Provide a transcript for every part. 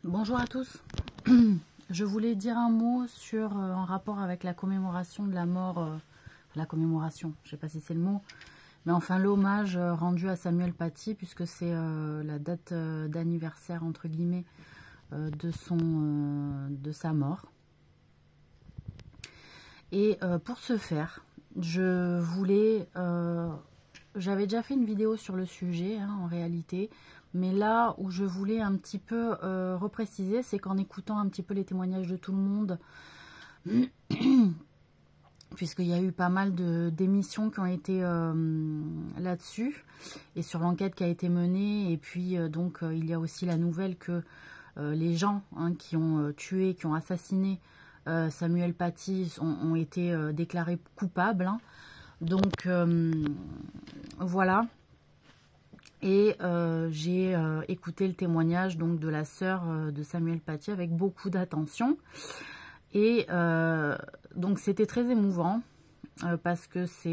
Bonjour à tous. Je voulais dire un mot sur en rapport avec la commémoration de la mort, la commémoration, je ne sais pas si c'est le mot, mais enfin l'hommage rendu à Samuel Paty, puisque c'est la date d'anniversaire entre guillemets de sa mort. Et pour ce faire, je voulais, j'avais déjà fait une vidéo sur le sujet en réalité. Mais là où je voulais un petit peu repréciser, c'est qu'en écoutant un petit peu les témoignages de tout le monde, puisqu'il y a eu pas mal d'émissions qui ont été là-dessus, et sur l'enquête qui a été menée, et puis donc il y a aussi la nouvelle que les gens qui ont tué, qui ont assassiné Samuel Paty ont été déclarés coupables. Donc voilà. Et j'ai écouté le témoignage donc de la sœur de Samuel Paty avec beaucoup d'attention. Et donc c'était très émouvant parce que sa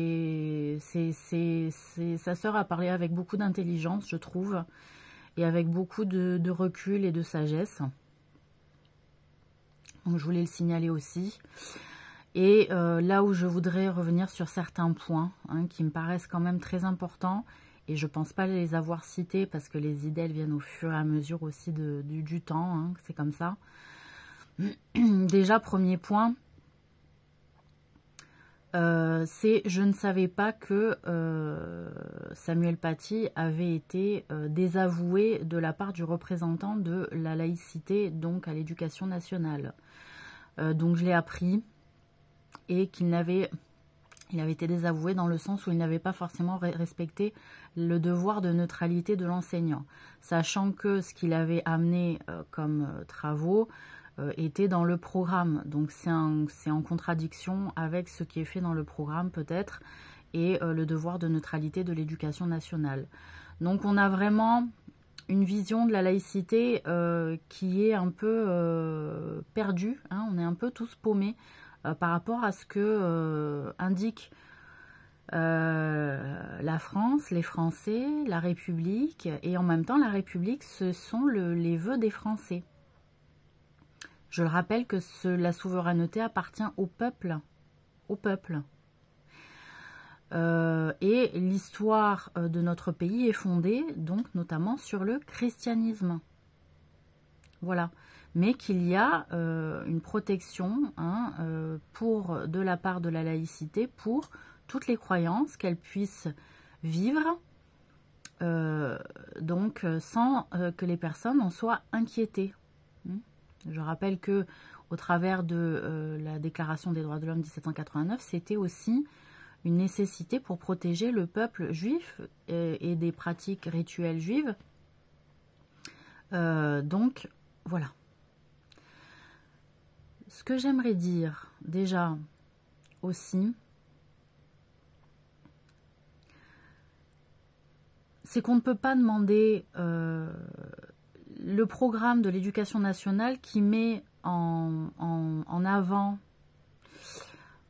sœur a parlé avec beaucoup d'intelligence, je trouve, et avec beaucoup de recul et de sagesse. Donc je voulais le signaler aussi. Et là où je voudrais revenir sur certains points qui me paraissent quand même très importants, et je ne pense pas les avoir cités parce que les idées elles viennent au fur et à mesure aussi du temps, c'est comme ça. Déjà, premier point, c'est je ne savais pas que Samuel Paty avait été désavoué de la part du représentant de la laïcité, donc à l'éducation nationale. Donc je l'ai appris, et qu'il avait été désavoué dans le sens où il n'avait pas forcément respecté le devoir de neutralité de l'enseignant, sachant que ce qu'il avait amené comme travaux était dans le programme. Donc c'est en contradiction avec ce qui est fait dans le programme peut-être, et le devoir de neutralité de l'éducation nationale. Donc on a vraiment une vision de la laïcité qui est un peu perdue, on est un peu tous paumés par rapport à ce que indique la France, les Français, la République, et en même temps la République, ce sont les vœux des Français. Je le rappelle que la souveraineté appartient au peuple. Au peuple. Et l'histoire de notre pays est fondée donc notamment sur le christianisme. Voilà. Mais qu'il y a une protection de la part de la laïcité pour toutes les croyances, qu'elles puissent vivre donc sans que les personnes en soient inquiétées. Je rappelle que au travers de la Déclaration des droits de l'homme 1789, c'était aussi une nécessité pour protéger le peuple juif et des pratiques rituelles juives. Donc voilà. Ce que j'aimerais dire déjà aussi, c'est qu'on ne peut pas demander le programme de l'éducation nationale qui met en avant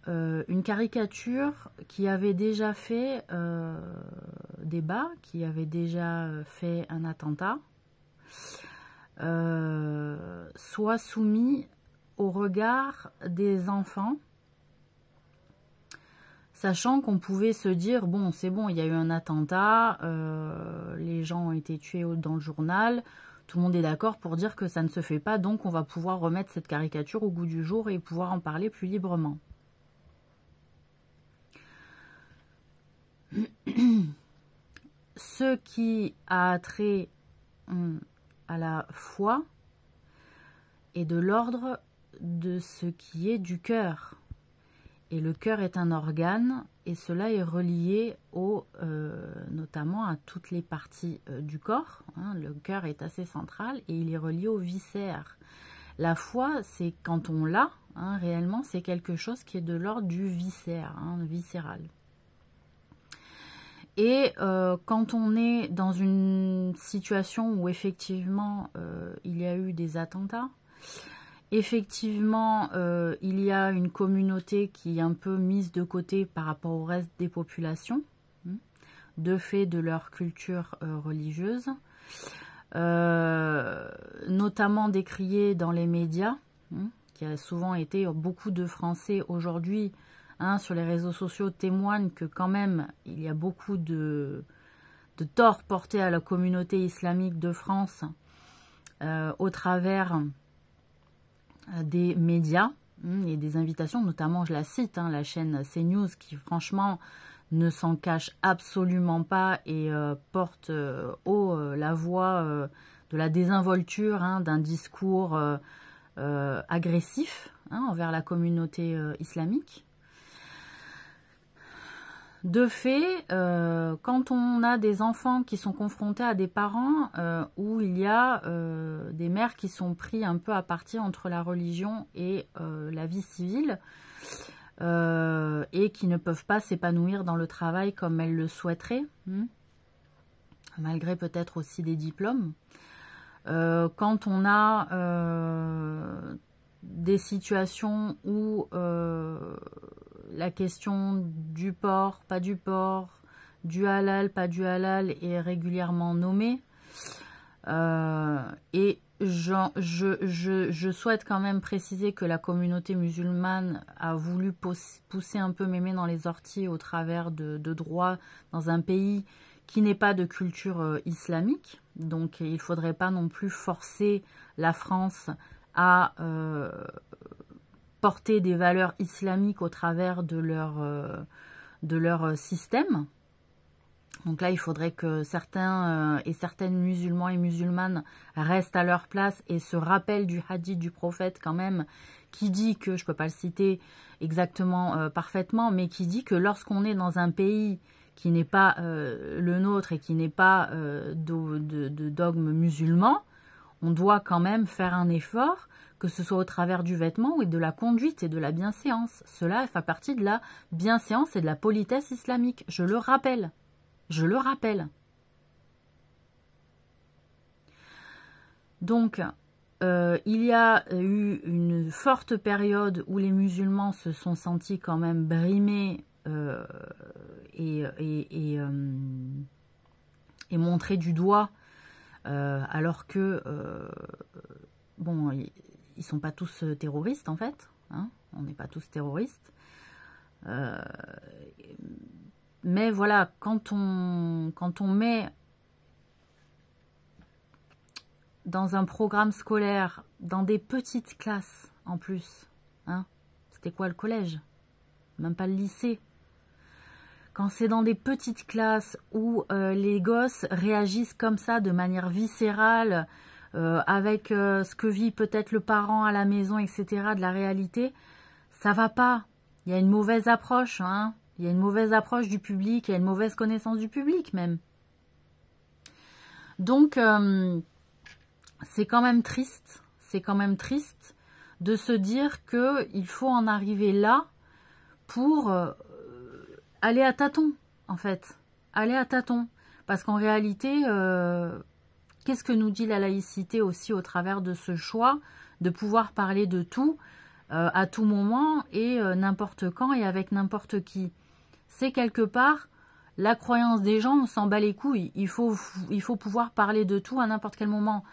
une caricature qui avait déjà fait débat, qui avait déjà fait un attentat, soit soumis au regard des enfants, sachant qu'on pouvait se dire, bon, c'est bon, il y a eu un attentat, les gens ont été tués dans le journal, tout le monde est d'accord pour dire que ça ne se fait pas, donc on va pouvoir remettre cette caricature au goût du jour et pouvoir en parler plus librement. Ce qui a trait à la foi est de l'ordre de ce qui est du cœur. Et le cœur est un organe, et cela est relié notamment à toutes les parties du corps. Le cœur est assez central et il est relié aux viscères. La foi, c'est quand on l'a, réellement, c'est quelque chose qui est de l'ordre du viscère, viscéral. Et quand on est dans une situation où effectivement il y a eu des attentats, effectivement il y a une communauté qui est un peu mise de côté par rapport au reste des populations, de fait de leur culture religieuse, notamment notamment décrié dans les médias, qui a souvent été, beaucoup de Français aujourd'hui, sur les réseaux sociaux témoignent que quand même, il y a beaucoup de tort porté à la communauté islamique de France au travers des médias et des invitations, notamment, je la cite, la chaîne CNews, qui franchement ne s'en cache absolument pas et porte haut la voix de la désinvolture, d'un discours agressif envers la communauté islamique. De fait, quand on a des enfants qui sont confrontés à des parents où il y a des mères qui sont pris un peu à partie entre la religion et la vie civile et qui ne peuvent pas s'épanouir dans le travail comme elles le souhaiteraient, malgré peut-être aussi des diplômes. Quand on a des situations où la question du porc, pas du porc, du halal, pas du halal est régulièrement nommée. Et je souhaite quand même préciser que la communauté musulmane a voulu pousser un peu mémé dans les orties au travers de droits dans un pays qui n'est pas de culture islamique. Donc il ne faudrait pas non plus forcer la France à porter des valeurs islamiques au travers de leur système. Donc là, il faudrait que certains et certaines musulmans et musulmanes restent à leur place et se rappellent du hadith du prophète quand même, qui dit que, je ne peux pas le citer exactement parfaitement, mais qui dit que lorsqu'on est dans un pays qui n'est pas le nôtre et qui n'est pas de dogme musulman, on doit quand même faire un effort, que ce soit au travers du vêtement ou de la conduite et de la bienséance. Cela fait partie de la bienséance et de la politesse islamique, je le rappelle. Je le rappelle. Donc, il y a eu une forte période où les musulmans se sont sentis quand même brimés et montrés du doigt, alors que, bon, ils ne sont pas tous terroristes en fait, on n'est pas tous terroristes. Mais voilà, quand on met dans un programme scolaire, dans des petites classes en plus, c'était quoi le collège? Même pas le lycée. Quand c'est dans des petites classes où les gosses réagissent comme ça de manière viscérale, avec ce que vit peut-être le parent à la maison, etc., de la réalité, ça va pas. Il y a une mauvaise approche, Il y a une mauvaise approche du public, il y a une mauvaise connaissance du public même. Donc, c'est quand même triste de se dire qu'il faut en arriver là pour aller à tâtons, en fait. Aller à tâtons. Parce qu'en réalité, qu'est-ce que nous dit la laïcité aussi au travers de ce choix de pouvoir parler de tout à tout moment et n'importe quand et avec n'importe qui? C'est quelque part la croyance des gens, on s'en bat les couilles. Il faut pouvoir parler de tout à n'importe quel moment.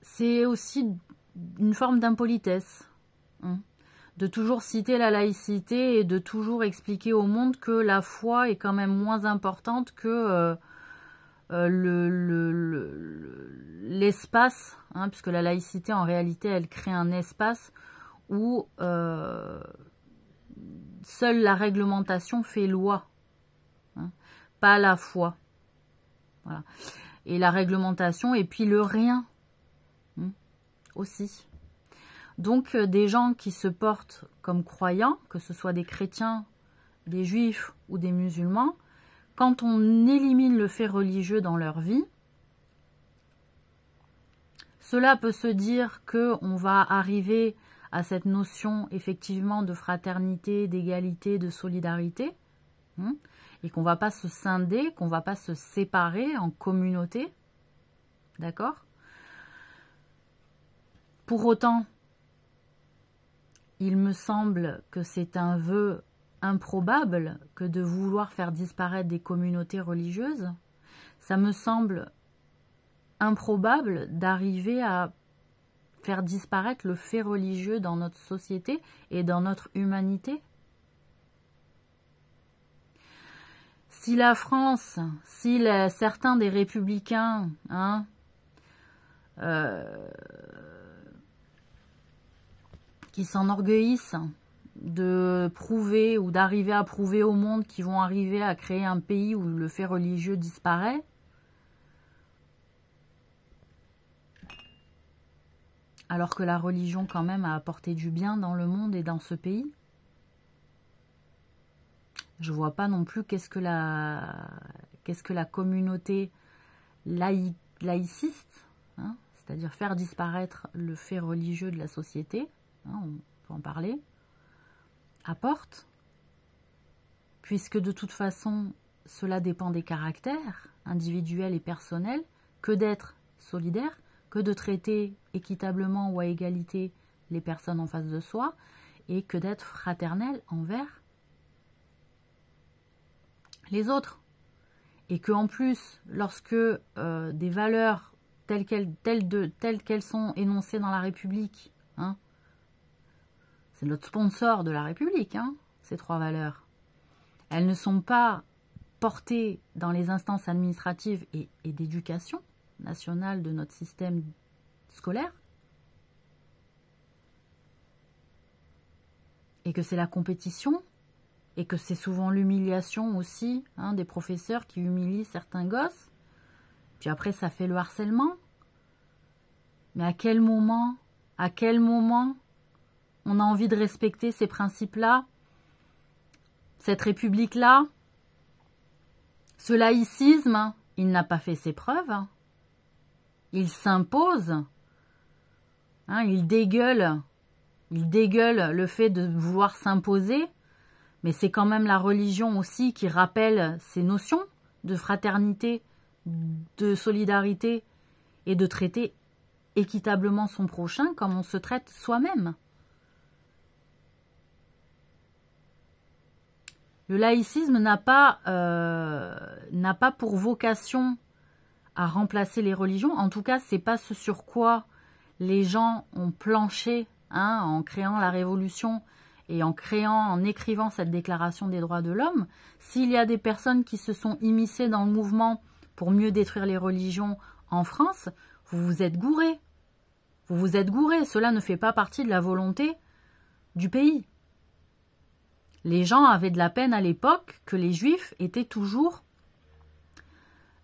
C'est aussi une forme d'impolitesse. De toujours citer la laïcité et de toujours expliquer au monde que la foi est quand même moins importante que l'espace, puisque la laïcité en réalité elle crée un espace où seule la réglementation fait loi, pas la foi. Voilà. Et la réglementation et puis le rien aussi. Donc des gens qui se portent comme croyants, que ce soit des chrétiens, des juifs ou des musulmans, quand on élimine le fait religieux dans leur vie, cela peut se dire qu'on va arriver à cette notion effectivement de fraternité, d'égalité, de solidarité, et qu'on ne va pas se scinder, qu'on ne va pas se séparer en communauté, d'accord? Pour autant, il me semble que c'est un vœu improbable que de vouloir faire disparaître des communautés religieuses. ça me semble improbable d'arriver à faire disparaître le fait religieux dans notre société et dans notre humanité. Si la France, si certains des républicains, hein, qui s'enorgueillissent de prouver ou d'arriver à prouver au monde qu'ils vont arriver à créer un pays où le fait religieux disparaît, alors que la religion quand même a apporté du bien dans le monde et dans ce pays, je vois pas non plus qu'est-ce que la communauté laïciste, hein, c'est-à-dire faire disparaître le fait religieux de la société, hein, on peut en parler, apporte, puisque de toute façon, cela dépend des caractères individuels et personnels, que d'être solidaire, que de traiter équitablement ou à égalité les personnes en face de soi, et que d'être fraternel envers les autres. Et que en plus, lorsque des valeurs telles qu'elles sont énoncées dans la République, hein, c'est notre sponsor de la République, hein, ces 3 valeurs, elles ne sont pas portées dans les instances administratives et d'éducation nationale de notre système scolaire, et que c'est la compétition, et que c'est souvent l'humiliation aussi, hein, des professeurs qui humilient certains gosses, puis après ça fait le harcèlement. Mais à quel moment on a envie de respecter ces principes-là, cette république-là, ce laïcisme, il n'a pas fait ses preuves, il s'impose, hein, il dégueule le fait de vouloir s'imposer, mais c'est quand même la religion aussi qui rappelle ces notions de fraternité, de solidarité et de traiter équitablement son prochain comme on se traite soi-même. Le laïcisme n'a pas pour vocation à remplacer les religions. En tout cas, c'est pas ce sur quoi les gens ont planché, hein, en créant la Révolution et en écrivant cette déclaration des droits de l'homme. S'il y a des personnes qui se sont immiscées dans le mouvement pour mieux détruire les religions en France, vous vous êtes gourés. Vous vous êtes gourés. Cela ne fait pas partie de la volonté du pays. Les gens avaient de la peine à l'époque que les Juifs étaient toujours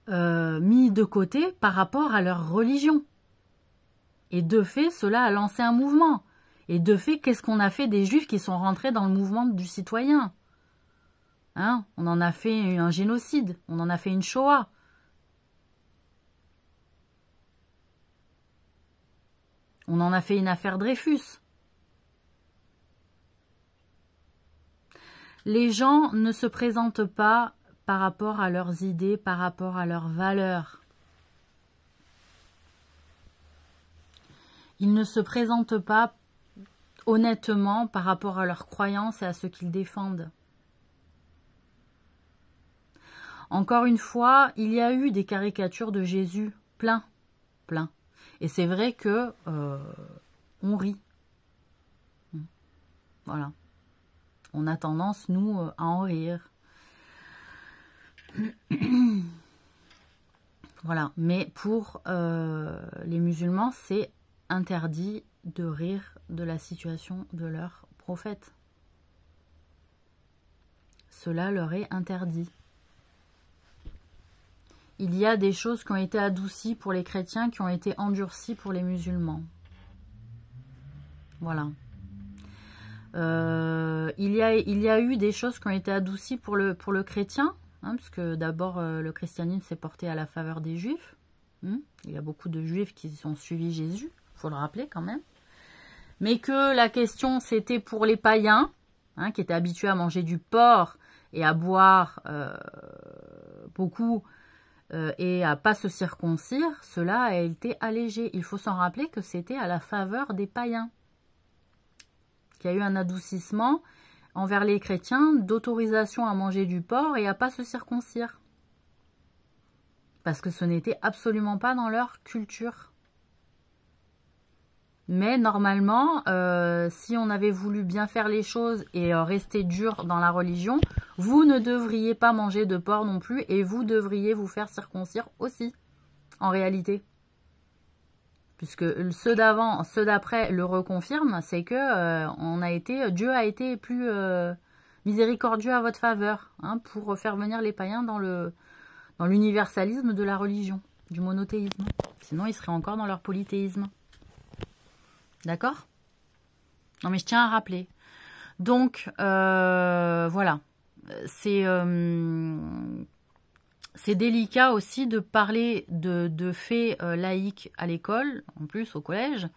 mis de côté par rapport à leur religion. Et de fait, cela a lancé un mouvement. Et de fait, qu'est-ce qu'on a fait des Juifs qui sont rentrés dans le mouvement du citoyen, hein? On en a fait un génocide, on en a fait une Shoah. On en a fait une affaire Dreyfus. Les gens ne se présentent pas par rapport à leurs idées, par rapport à leurs valeurs. Ils ne se présentent pas honnêtement par rapport à leurs croyances et à ce qu'ils défendent. Encore une fois, il y a eu des caricatures de Jésus, plein. Et c'est vrai que on rit. Voilà. On a tendance, nous, à en rire. Voilà. Mais pour les musulmans, c'est interdit de rire de la situation de leur prophète. Cela leur est interdit. Il y a des choses qui ont été adoucies pour les chrétiens, qui ont été endurcies pour les musulmans. Voilà. Il y a eu des choses qui ont été adoucies pour le chrétien, hein, parce que d'abord le christianisme s'est porté à la faveur des juifs. Il y a beaucoup de juifs qui ont suivi Jésus, il faut le rappeler quand même. Mais que la question c'était pour les païens, hein, qui étaient habitués à manger du porc et à boire beaucoup et à pas se circoncire, cela a été allégé. Il faut s'en rappeler que c'était à la faveur des païens qu'il y a eu un adoucissement envers les chrétiens d'autorisation à manger du porc et à pas se circoncire. Parce que ce n'était absolument pas dans leur culture. Mais normalement, si on avait voulu bien faire les choses et rester dur dans la religion, vous ne devriez pas manger de porc non plus et vous devriez vous faire circoncire aussi, en réalité. Puisque ceux d'avant, ceux d'après le reconfirment, c'est que Dieu a été plus miséricordieux à votre faveur, hein, pour faire venir les païens dans l'universalisme de la religion, du monothéisme. Sinon, ils seraient encore dans leur polythéisme. D'accord? Non, mais je tiens à rappeler. Donc, voilà. C'est délicat aussi de parler de faits laïques à l'école, en plus au collège,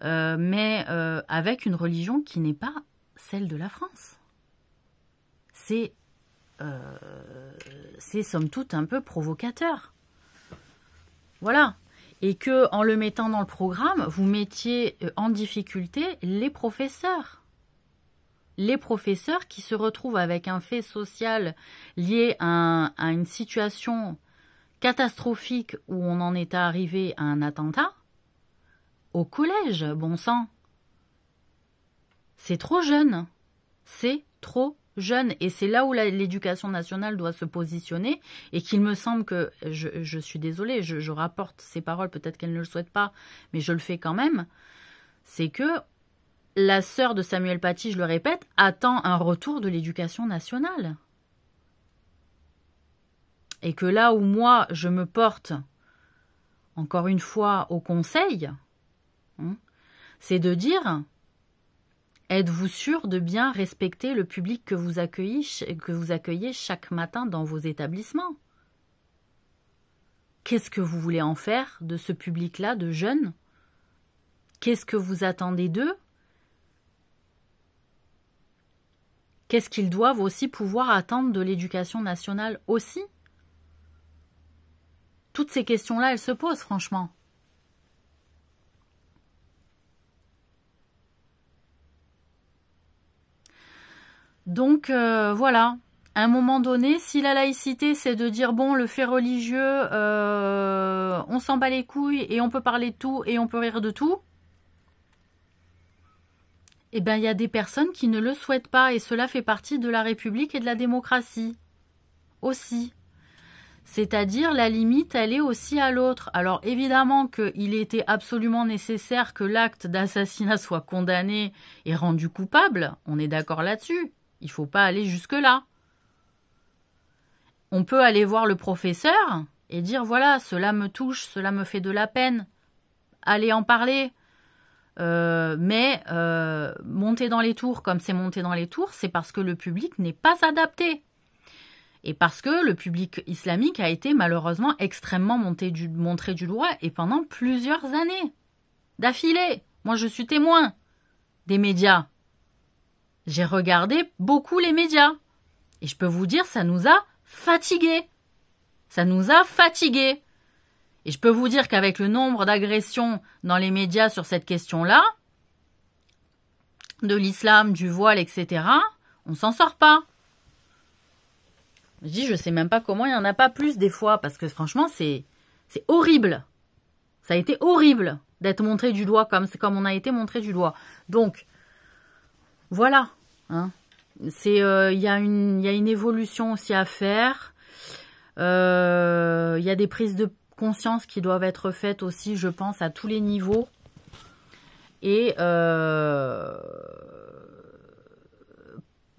mais avec une religion qui n'est pas celle de la France. C'est somme toute un peu provocateur. Voilà. Et que en le mettant dans le programme, vous mettiez en difficulté les professeurs. Les professeurs qui se retrouvent avec un fait social lié à une situation catastrophique où on en est arrivé à un attentat, au collège, bon sang. C'est trop jeune. C'est trop jeune. Et c'est là où l'éducation nationale doit se positionner et qu'il me semble que, je suis désolée, je rapporte ces paroles, peut-être qu'elle ne le souhaite pas, mais je le fais quand même, c'est que la sœur de Samuel Paty, je le répète, attend un retour de l'éducation nationale. Et que là où moi, je me porte, encore une fois, au conseil, hein, c'est de dire, êtes-vous sûr de bien respecter le public que vous accueillez chaque matin dans vos établissements? Qu'est-ce que vous voulez en faire de ce public-là, de jeunes? Qu'est-ce que vous attendez d'eux? Qu'est-ce qu'ils doivent aussi pouvoir attendre de l'éducation nationale aussi? Toutes ces questions-là, elles se posent, franchement. Donc, voilà. À un moment donné, si la laïcité, c'est de dire, bon, le fait religieux, on s'en bat les couilles et on peut parler de tout et on peut rire de tout, eh bien, il y a des personnes qui ne le souhaitent pas et cela fait partie de la République et de la démocratie aussi. C'est-à-dire, la limite, elle est aussi à l'autre. Alors, évidemment qu'il était absolument nécessaire que l'acte d'assassinat soit condamné et rendu coupable. On est d'accord là-dessus. Il ne faut pas aller jusque-là. On peut aller voir le professeur et dire, voilà, cela me touche, cela me fait de la peine. Allez en parler. Mais monter dans les tours comme c'est monté dans les tours, c'est parce que le public n'est pas adapté. Et parce que le public islamique a été malheureusement extrêmement montré du doigt et pendant plusieurs années d'affilée. Moi, je suis témoin des médias. J'ai regardé beaucoup les médias. Et je peux vous dire, ça nous a fatigués. Ça nous a fatigués. Et je peux vous dire qu'avec le nombre d'agressions dans les médias sur cette question-là, de l'islam, du voile, etc., on s'en sort pas. Je dis, je sais même pas comment il n'y en a pas plus des fois, parce que franchement, c'est horrible. Ça a été horrible d'être montré du doigt comme on a été montré du doigt. Donc, voilà. Hein. Il y a une évolution aussi à faire. Il y a des prises de conscience qui doivent être faites aussi, je pense, à tous les niveaux. Et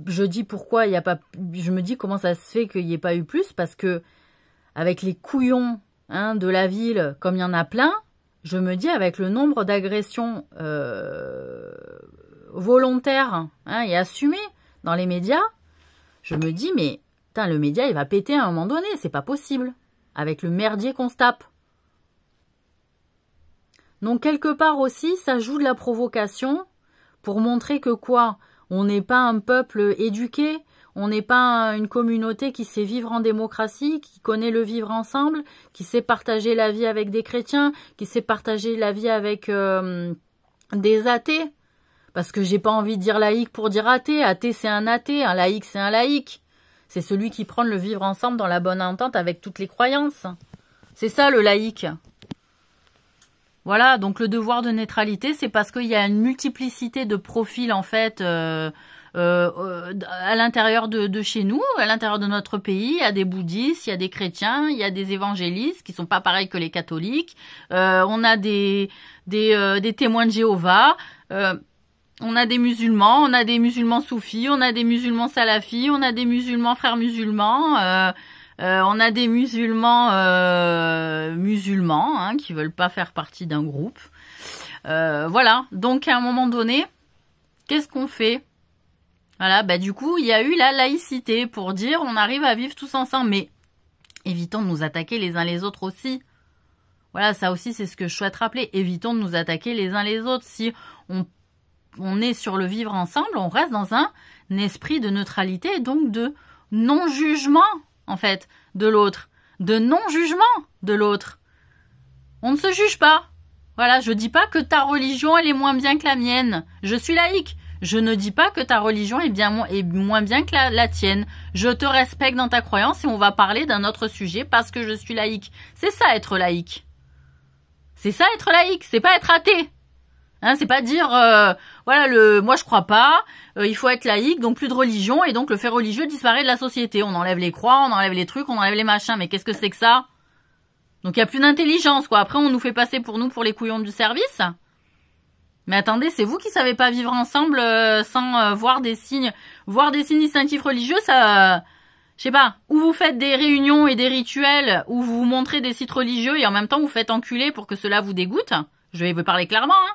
je dis pourquoi il n'y a pas... Je me dis comment ça se fait qu'il n'y ait pas eu plus, parce que avec les couillons, hein, de la ville, comme il y en a plein, je me dis avec le nombre d'agressions volontaires, hein, et assumées dans les médias, je me dis, mais putain, le média, il va péter à un moment donné, c'est pas possible, avec le merdier qu'on se tape. Donc, quelque part aussi, ça joue de la provocation pour montrer que quoi, on n'est pas un peuple éduqué, on n'est pas une communauté qui sait vivre en démocratie, qui connaît le vivre ensemble, qui sait partager la vie avec des chrétiens, qui sait partager la vie avec des athées. Parce que j'ai pas envie de dire laïque pour dire athée. Athée, c'est un athée. Un laïque, c'est un laïque. C'est celui qui prend le vivre ensemble dans la bonne entente avec toutes les croyances. C'est ça le laïque. Voilà, donc le devoir de neutralité, c'est parce qu'il y a une multiplicité de profils en fait à l'intérieur de chez nous, à l'intérieur de notre pays. Il y a des bouddhistes, il y a des chrétiens, il y a des évangélistes qui sont pas pareils que les catholiques. On a des témoins de Jéhovah. On a des musulmans soufis, on a des musulmans salafis, on a des musulmans frères musulmans. On a des musulmans hein, qui veulent pas faire partie d'un groupe. Voilà. Donc à un moment donné, qu'est-ce qu'on fait? Voilà. Bah du coup, il y a eu la laïcité pour dire on arrive à vivre tous ensemble, mais évitons de nous attaquer les uns les autres aussi. Voilà, ça aussi c'est ce que je souhaite rappeler. Évitons de nous attaquer les uns les autres. Si on est sur le vivre ensemble, on reste dans un esprit de neutralité et donc de non-jugement. En fait, de l'autre, de non-jugement de l'autre. On ne se juge pas. Voilà, je dis pas que ta religion elle est moins bien que la mienne. Je suis laïque. Je ne dis pas que ta religion est moins bien que la tienne. Je te respecte dans ta croyance et on va parler d'un autre sujet parce que je suis laïque. C'est ça être laïque. C'est ça être laïque, c'est pas être athée. Hein, c'est pas dire voilà moi je crois pas, il faut être laïque, donc plus de religion et donc le fait religieux disparaît de la société. On enlève les croix, on enlève les trucs, on enlève les machins, mais qu'est-ce que c'est que ça? Donc il y a plus d'intelligence quoi. Après on nous fait passer pour les couillons du service. Mais attendez, c'est vous qui savez pas vivre ensemble sans voir des signes distinctifs religieux, ça je sais pas, ou vous faites des réunions et des rituels où vous vous montrez des sites religieux et en même temps vous faites enculer pour que cela vous dégoûte. Je vais vous parler clairement hein.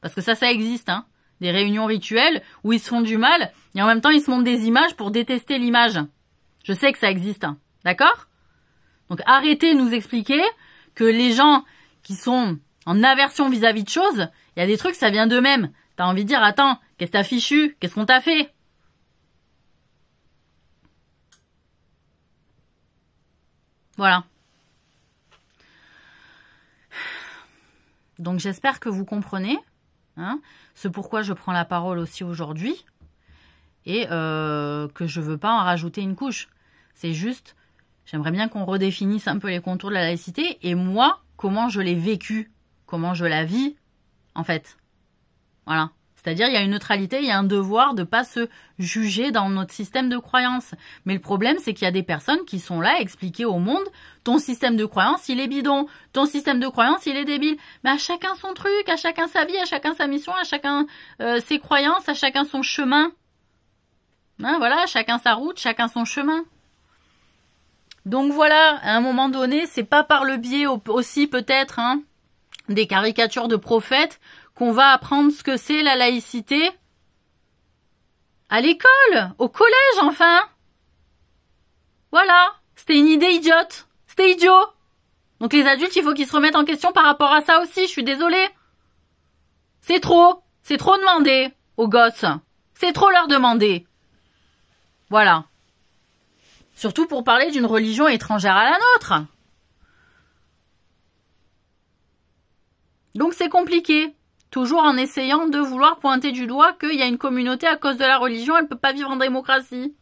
Parce que ça existe, hein. Des réunions rituelles où ils se font du mal et en même temps ils se montrent des images pour détester l'image. Je sais que ça existe, hein. D'accord? Donc arrêtez de nous expliquer que les gens qui sont en aversion vis-à-vis de choses, il y a des trucs, ça vient d'eux-mêmes. T'as envie de dire, attends, qu'est-ce que t'as fichu? Qu'est-ce qu'on t'a fait? Voilà. Donc j'espère que vous comprenez. Hein, ce pourquoi je prends la parole aussi aujourd'hui et que je veux pas en rajouter une couche. C'est juste, j'aimerais bien qu'on redéfinisse un peu les contours de la laïcité et moi, comment je l'ai vécu, comment je la vis, en fait. Voilà. C'est-à-dire, il y a une neutralité, il y a un devoir de pas se juger dans notre système de croyance. Mais le problème, c'est qu'il y a des personnes qui sont là à expliquer au monde ton système de croyance, il est bidon. Ton système de croyance, il est débile. Mais à chacun son truc, à chacun sa vie, à chacun sa mission, à chacun ses croyances, à chacun son chemin. Hein, voilà, chacun sa route, chacun son chemin. Donc voilà, à un moment donné, c'est pas par le biais aussi peut-être hein, des caricatures de prophètes qu'on va apprendre ce que c'est la laïcité à l'école, au collège enfin. Voilà, c'était une idée idiote, c'était idiot. Donc les adultes, il faut qu'ils se remettent en question par rapport à ça aussi, je suis désolée. C'est trop demandé aux gosses, c'est trop leur demander. Voilà. Surtout pour parler d'une religion étrangère à la nôtre. Donc c'est compliqué. Toujours en essayant de vouloir pointer du doigt qu'il y a une communauté à cause de la religion, elle ne peut pas vivre en démocratie.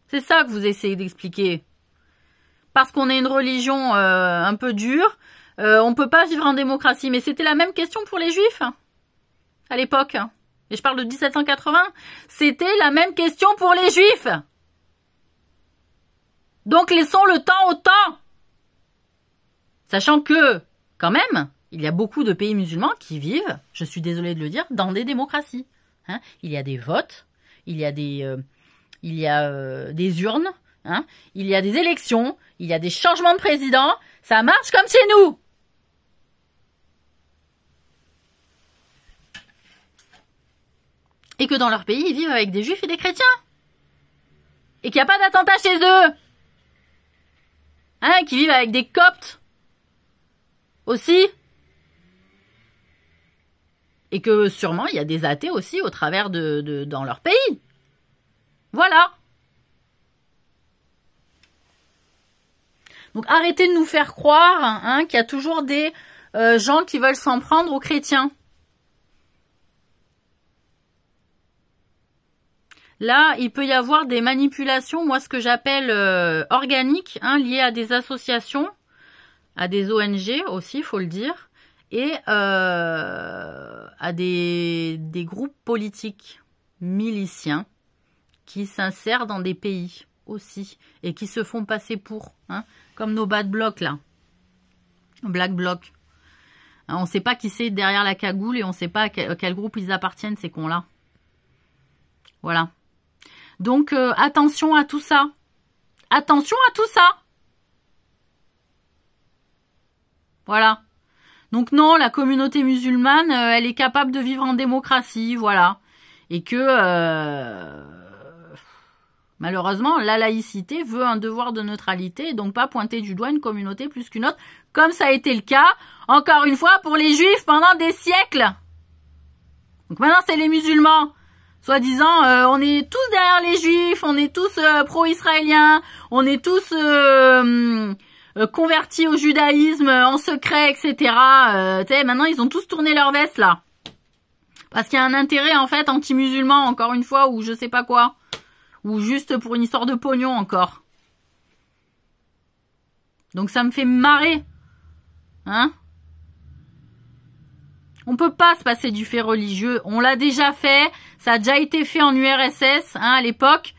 C'est ça que vous essayez d'expliquer. Parce qu'on est une religion un peu dure, on ne peut pas vivre en démocratie. Mais c'était la même question pour les juifs à l'époque. Et je parle de 1780. C'était la même question pour les juifs. Donc laissons le temps au temps. Sachant que, quand même, il y a beaucoup de pays musulmans qui vivent, je suis désolée de le dire, dans des démocraties. Hein, il y a des votes, il y a des urnes, hein, il y a des élections, il y a des changements de président. Ça marche comme chez nous. Et que dans leur pays, ils vivent avec des juifs et des chrétiens. Et qu'il n'y a pas d'attentat chez eux. Hein, qui vivent avec des coptes. Aussi. Et que sûrement, il y a des athées aussi au travers dans leur pays. Voilà. Donc arrêtez de nous faire croire hein, qu'il y a toujours des gens qui veulent s'en prendre aux chrétiens. Là, il peut y avoir des manipulations, moi ce que j'appelle organiques, hein, liées à des associations, à des ONG aussi, il faut le dire, et à des groupes politiques miliciens qui s'insèrent dans des pays aussi et qui se font passer pour, hein, comme nos bad blocs là, Black Bloc. On ne sait pas qui c'est derrière la cagoule et on ne sait pas à quel groupe ils appartiennent, ces cons-là. Voilà. Donc, attention à tout ça. Attention à tout ça. Voilà. Donc non, la communauté musulmane, elle est capable de vivre en démocratie, voilà. Et que, malheureusement, la laïcité veut un devoir de neutralité, et donc pas pointer du doigt une communauté plus qu'une autre, comme ça a été le cas, encore une fois, pour les juifs pendant des siècles. Donc maintenant, c'est les musulmans. Soi-disant, on est tous derrière les juifs, on est tous pro-israéliens, on est tous convertis au judaïsme en secret, etc. Tu sais, maintenant, ils ont tous tourné leur veste, là. Parce qu'il y a un intérêt, en fait, anti-musulman, encore une fois, ou je sais pas quoi. Ou juste pour une histoire de pognon, encore. Donc ça me fait marrer. Hein? On peut pas se passer du fait religieux. On l'a déjà fait. Ça a déjà été fait en URSS, hein, à l'époque.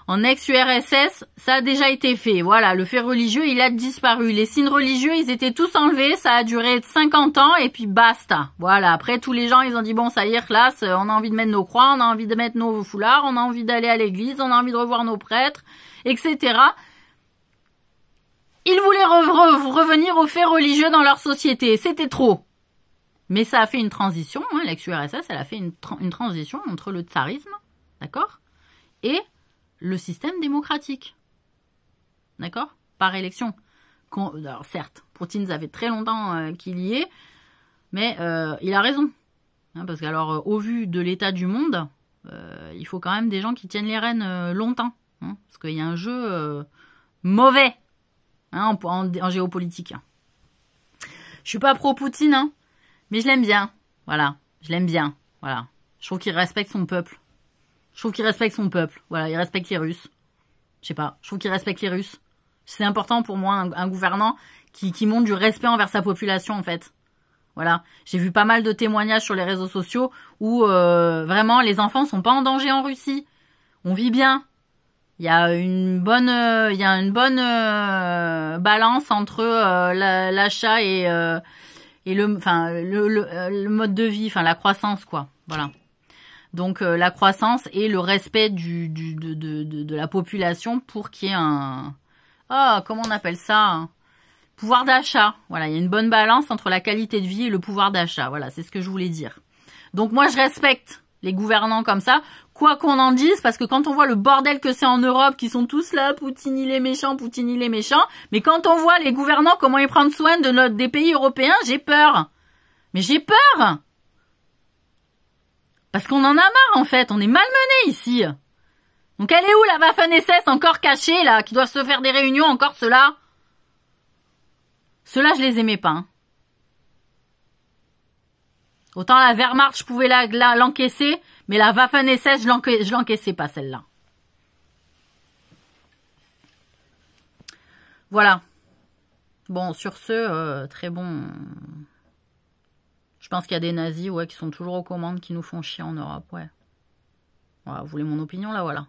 En ex-URSS, ça a déjà été fait. Voilà, le fait religieux, il a disparu. Les signes religieux, ils étaient tous enlevés. Ça a duré 50 ans et puis basta. Voilà, après, tous les gens, ils ont dit, bon, ça y est, classe, on a envie de mettre nos croix, on a envie de mettre nos foulards, on a envie d'aller à l'église, on a envie de revoir nos prêtres, etc. Ils voulaient revenir aux faits religieux dans leur société. C'était trop. Mais ça a fait une transition, hein, l'ex-URSS, elle a fait une transition entre le tsarisme, d'accord, et le système démocratique, d'accord, par élection. Alors certes, Poutine, ça fait très longtemps qu'il y est, mais il a raison. Hein, parce qu'alors, au vu de l'état du monde, il faut quand même des gens qui tiennent les rênes longtemps. Hein, parce qu'il y a un jeu mauvais, hein, en géopolitique. Je suis pas pro-Poutine, hein. Mais je l'aime bien. Voilà. Je l'aime bien. Voilà. Je trouve qu'il respecte son peuple. Je trouve qu'il respecte son peuple. Voilà. Il respecte les Russes. Je sais pas. Je trouve qu'il respecte les Russes. C'est important pour moi, un gouvernant qui montre du respect envers sa population, en fait. Voilà. J'ai vu pas mal de témoignages sur les réseaux sociaux où, vraiment, les enfants sont pas en danger en Russie. On vit bien. Il y a une bonne, balance entre, l'achat et le mode de vie, enfin la croissance, quoi. Voilà. Donc la croissance et le respect de la population pour qu'il y ait un, comment on appelle ça, pouvoir d'achat. Voilà, il y a une bonne balance entre la qualité de vie et le pouvoir d'achat. Voilà, c'est ce que je voulais dire. Donc moi je respecte les gouvernants comme ça, quoi qu'on en dise, parce que quand on voit le bordel que c'est en Europe, qui sont tous là, Poutine il est méchant, Poutine il est méchant, mais quand on voit les gouvernants, comment ils prennent soin des pays européens, j'ai peur. Mais j'ai peur. Parce qu'on en a marre, en fait, on est malmenés ici. Donc elle est où la Waffen-SS encore cachée, là, qui doivent se faire des réunions, encore ceux-là? Ceux-là, je les aimais pas, hein. Autant la Wehrmacht, je pouvais l'encaisser, mais la Waffen-SS, je l'encaissais pas, celle-là. Voilà. Bon, sur ce, très bon. Je pense qu'il y a des nazis, ouais, qui sont toujours aux commandes, qui nous font chier en Europe, ouais. Voilà, vous voulez mon opinion, là, voilà.